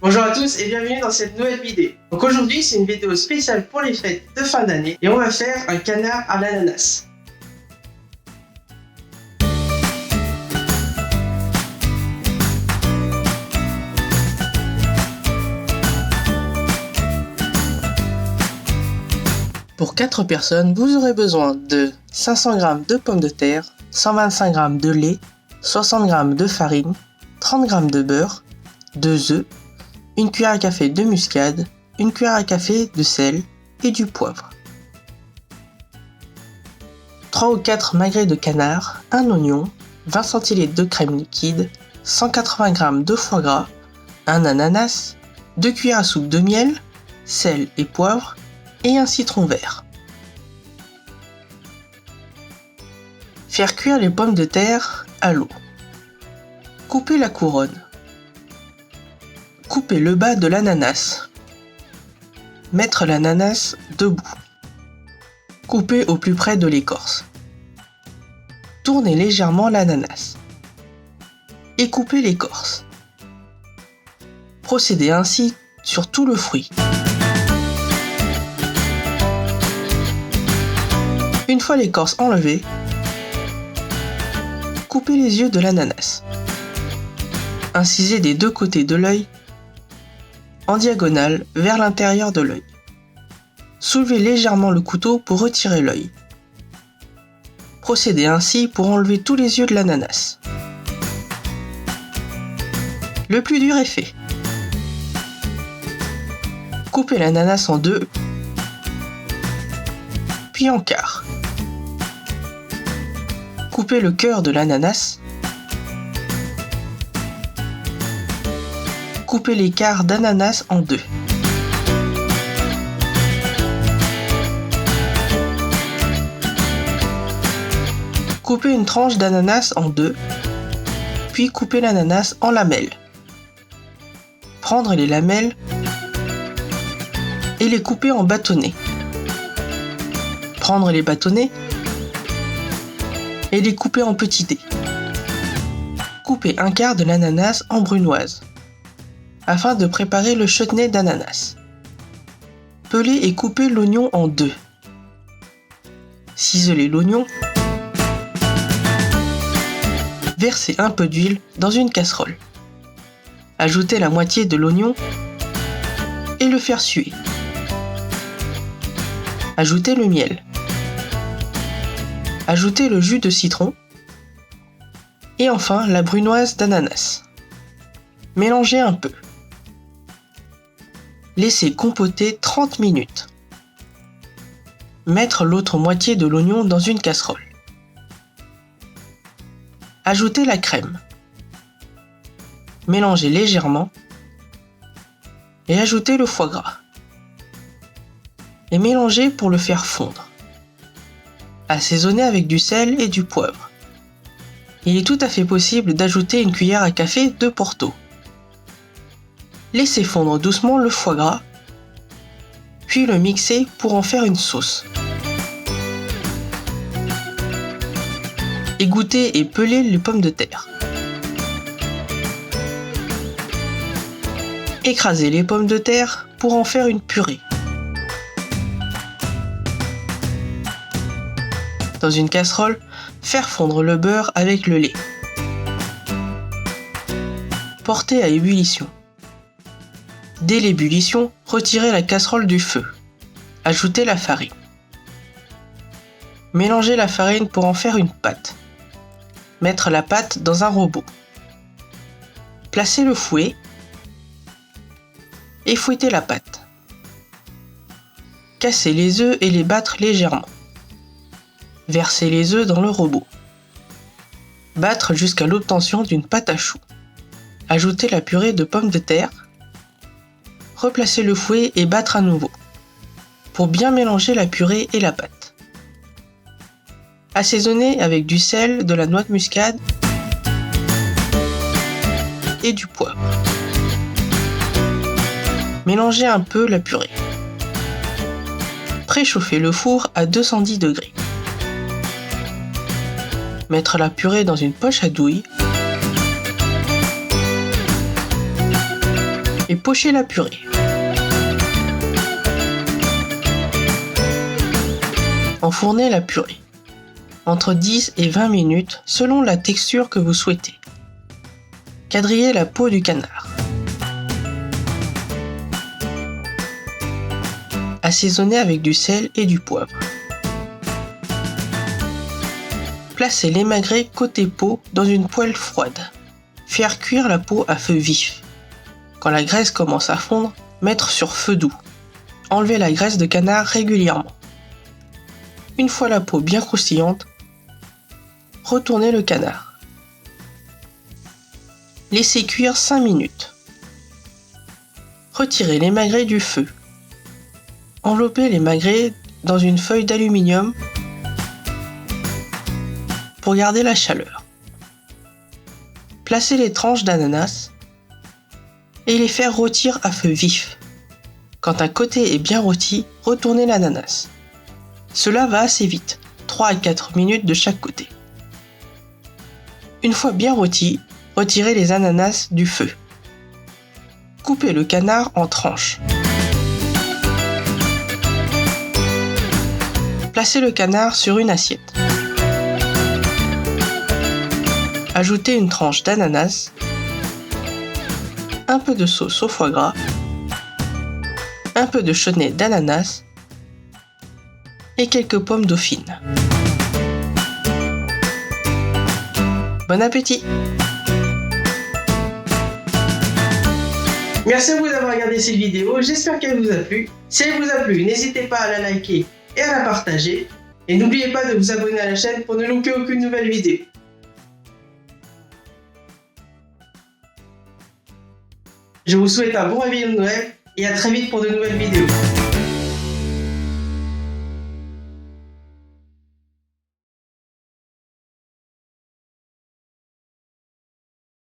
Bonjour à tous et bienvenue dans cette nouvelle vidéo. Donc aujourd'hui c'est une vidéo spéciale pour les fêtes de fin d'année et on va faire un canard à l'ananas. Pour 4 personnes, vous aurez besoin de 500 g de pommes de terre, 125 g de lait, 60 g de farine, 30 g de beurre, 2 œufs, une cuillère à café de muscade, une cuillère à café de sel et du poivre. 3 ou 4 magrets de canard, un oignon, 20 cl de crème liquide, 180 g de foie gras, un ananas, 2 cuillères à soupe de miel, sel et poivre, et un citron vert. Faire cuire les pommes de terre à l'eau. Couper la couronne. Couper le bas de l'ananas. Mettre l'ananas debout. Couper au plus près de l'écorce. Tourner légèrement l'ananas. Et couper l'écorce. Procéder ainsi sur tout le fruit. Une fois l'écorce enlevée, coupez les yeux de l'ananas. Incisez des deux côtés de l'œil en diagonale vers l'intérieur de l'œil. Soulevez légèrement le couteau pour retirer l'œil. Procédez ainsi pour enlever tous les yeux de l'ananas. Le plus dur est fait. Coupez l'ananas en deux, puis en quart. Coupez le cœur de l'ananas. Coupez les quarts d'ananas en deux. Coupez une tranche d'ananas en deux, puis coupez l'ananas en lamelles. Prendre les lamelles et les couper en bâtonnets. Prendre les bâtonnets et les couper en petits dés. Coupez un quart de l'ananas en brunoise, afin de préparer le chutney d'ananas. Pelez et coupez l'oignon en deux. Ciselez l'oignon. Versez un peu d'huile dans une casserole. Ajoutez la moitié de l'oignon et le faire suer. Ajoutez le miel. Ajoutez le jus de citron et enfin la brunoise d'ananas. Mélangez un peu. Laissez compoter 30 minutes. Mettre l'autre moitié de l'oignon dans une casserole. Ajoutez la crème. Mélangez légèrement et ajoutez le foie gras. Et mélangez pour le faire fondre. Assaisonnez avec du sel et du poivre. Il est tout à fait possible d'ajouter une cuillère à café de Porto. Laissez fondre doucement le foie gras, puis le mixer pour en faire une sauce. Égouttez et pelez les pommes de terre. Écrasez les pommes de terre pour en faire une purée. Dans une casserole, faire fondre le beurre avec le lait. Porter à ébullition. Dès l'ébullition, retirez la casserole du feu. Ajoutez la farine. Mélangez la farine pour en faire une pâte. Mettre la pâte dans un robot. Placez le fouet et fouettez la pâte. Cassez les œufs et les battre légèrement. Versez les œufs dans le robot. Battre jusqu'à l'obtention d'une pâte à choux. Ajoutez la purée de pommes de terre. Replacez le fouet et battre à nouveau, pour bien mélanger la purée et la pâte. Assaisonnez avec du sel, de la noix de muscade et du poivre. Mélangez un peu la purée. Préchauffez le four à 210 degrés. Mettre la purée dans une poche à douille. et pochez la purée. Enfournez la purée entre 10 et 20 minutes selon la texture que vous souhaitez. Quadrillez la peau du canard. Assaisonnez avec du sel et du poivre. Placez l'émagré côté peau dans une poêle froide. Faire cuire la peau à feu vif. Quand la graisse commence à fondre, mettre sur feu doux. Enlevez la graisse de canard régulièrement. Une fois la peau bien croustillante, retournez le canard. Laissez cuire 5 minutes. Retirez l'émagré du feu. Enveloppez l'émagré dans une feuille d'aluminium pour garder la chaleur. Placez les tranches d'ananas et les faire rôtir à feu vif. Quand un côté est bien rôti, retournez l'ananas. Cela va assez vite, 3 à 4 minutes de chaque côté. Une fois bien rôti, retirez les ananas du feu. Coupez le canard en tranches. Placez le canard sur une assiette. Ajoutez une tranche d'ananas, un peu de sauce au foie gras, un peu de chaudet d'ananas et quelques pommes dauphines. Bon appétit! Merci à vous d'avoir regardé cette vidéo, j'espère qu'elle vous a plu. Si elle vous a plu, n'hésitez pas à la liker et à la partager. Et n'oubliez pas de vous abonner à la chaîne pour ne louper aucune nouvelle vidéo. Je vous souhaite un bon réveillon de Noël et à très vite pour de nouvelles vidéos.